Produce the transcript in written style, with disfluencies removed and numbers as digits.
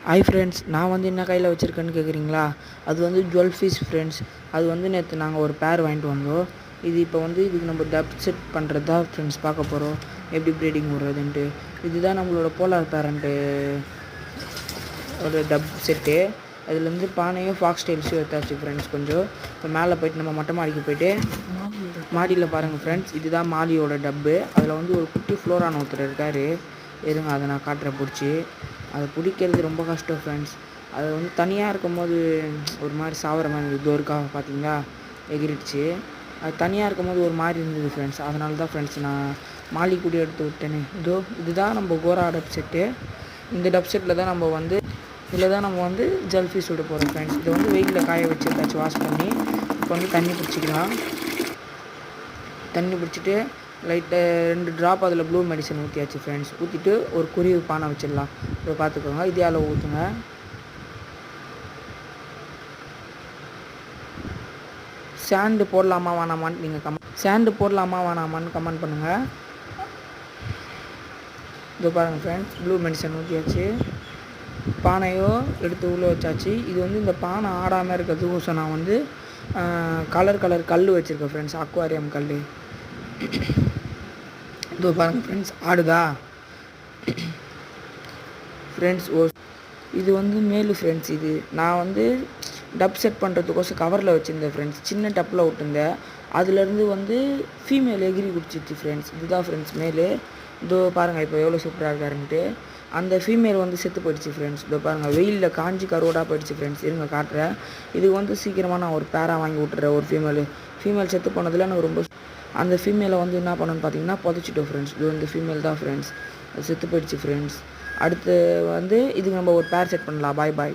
Hi friends, நான் வந்து என்ன கையில் வச்சுருக்கேன்னு கேட்குறீங்களா? அது வந்து ஜுவல் ஃபிஷ் ஃப்ரெண்ட்ஸ். அது வந்து நேற்று நாங்கள் ஒரு பேர் வாங்கிட்டு வந்தோம். இது இப்போ வந்து இதுக்கு நம்ம டப் செட் பண்ணுறது தான் ஃப்ரெண்ட்ஸ் பார்க்க போகிறோம். எப்படி ப்ரீடிங் விடுறதுன்ட்டு. இதுதான் நம்மளோட போலார் பேரண்ட்டு ஒரு டப் செட்டு. அதுலேருந்து பானையும் ஃபாக்ஸ் டைல்ஸும் எடுத்தாச்சு ஃப்ரெண்ட்ஸ். கொஞ்சம் இப்போ மேலே போய்ட்டு நம்ம மொட்டை மாடிக்கு போய்ட்டு மாடியில் பாருங்கள் ஃப்ரெண்ட்ஸ், இதுதான் மாடியோட டப்பு. அதில் வந்து ஒரு குட்டி ஃப்ளோரான ஒருத்தர் இருக்கார். இருங்க, அதை நான் காட்டுறேன் பிடிச்சி. அதை பிடிக்கிறது ரொம்ப கஷ்டம் ஃப்ரெண்ட்ஸ். அது வந்து தனியாக இருக்கும்போது ஒரு மாதிரி சாவர மாதிரி இதோ இருக்கா பார்த்தீங்களா, எகிரிடுச்சு. அது தனியாக இருக்கும்போது ஒரு மாதிரி இருந்தது ஃப்ரெண்ட்ஸ். அதனால தான் ஃப்ரெண்ட்ஸ் நான் மாலி கூடி எடுத்து விட்டேனே. இதுதான் நம்ம கோரா டப் செட்டு. இந்த டப் செட்டில் தான் நம்ம வந்து இதில் தான் நம்ம வந்து ஜல்ஃபிஷ் விட போகிறோம் ஃப்ரெண்ட்ஸ். இதை வந்து வெயிலில் காய வச்சு ஏதாச்சும் வாஷ் பண்ணி இப்போ வந்து தண்ணி பிடிச்சிக்கலாம். தண்ணி பிடிச்சிட்டு லைட்டாக 2 ட்ராப் அதில் ப்ளூ மெடிசன் ஊற்றியாச்சு ஃப்ரெண்ட்ஸ். ஊற்றிட்டு ஒரு குருவி பானை வச்சிடலாம். இப்போ பார்த்துக்கோங்க, இதில் ஊற்றுங்க. சாண்டு போடலாமா வேணாமான்னு நீங்கள் சாண்டு போடலாமா வேணாமான்னு கமெண்ட் பண்ணுங்கள். இதோ பாருங்கள் ஃப்ரெண்ட்ஸ், ப்ளூ மெடிசன் ஊற்றியாச்சு. பானையோ எடுத்து உள்ளே வச்சாச்சு. இது வந்து இந்த பானை ஆடாமல் இருக்கிறதுக்கோசம் நான் வந்து கலர் கல் வச்சுருக்கேன் ஃப்ரெண்ட்ஸ், அக்வாரியம் கல். இதோ பாருங்கள் ஃப்ரெண்ட்ஸ், ஆடுதா ஃப்ரெண்ட்ஸ். இது வந்து மேலு ஃப்ரெண்ட்ஸ். இது நான் வந்து டப் செட் பண்ணுறதுக்கோசம் கவரில் வச்சுருந்தேன் ஃப்ரெண்ட்ஸ். சின்ன டப்பில் விட்டுருந்தேன். அதுலேருந்து வந்து ஃபீமேல் எகிரி குடிச்சிச்சு ஃப்ரெண்ட்ஸ். இதுதான் ஃப்ரெண்ட்ஸ் மேலு. இதோ பாருங்கள் இப்போ எவ்வளோ சூப்பராக இருக்காருன்ட்டு. அந்த ஃபீமேல் வந்து செத்து போயிடுச்சு ஃப்ரெண்ட்ஸ். இதோ பாருங்கள், வெயிலில் காஞ்சி கருவோடாக போயிடுச்சு ஃப்ரெண்ட்ஸ். இருங்க காட்டுறேன். இது வந்து சீக்கிரமாக நான் ஒரு பேராக வாங்கி விட்டுறேன். ஒரு ஃபீமேல் செத்து போனதில் எனக்கு ரொம்ப அந்த ஃபீமேலை வந்து என்ன பண்ணணுன்னு பார்த்தீங்கன்னா புதைச்சிட்டோம் ஃப்ரெண்ட்ஸ். இது வந்து ஃபீமேல் தான் ஃப்ரெண்ட்ஸ். அது செத்து போயிடுச்சு ஃப்ரெண்ட்ஸ். அடுத்து வந்து இதுக்கு நம்ம ஒரு பேர் செட் பண்ணலாம். பாய்.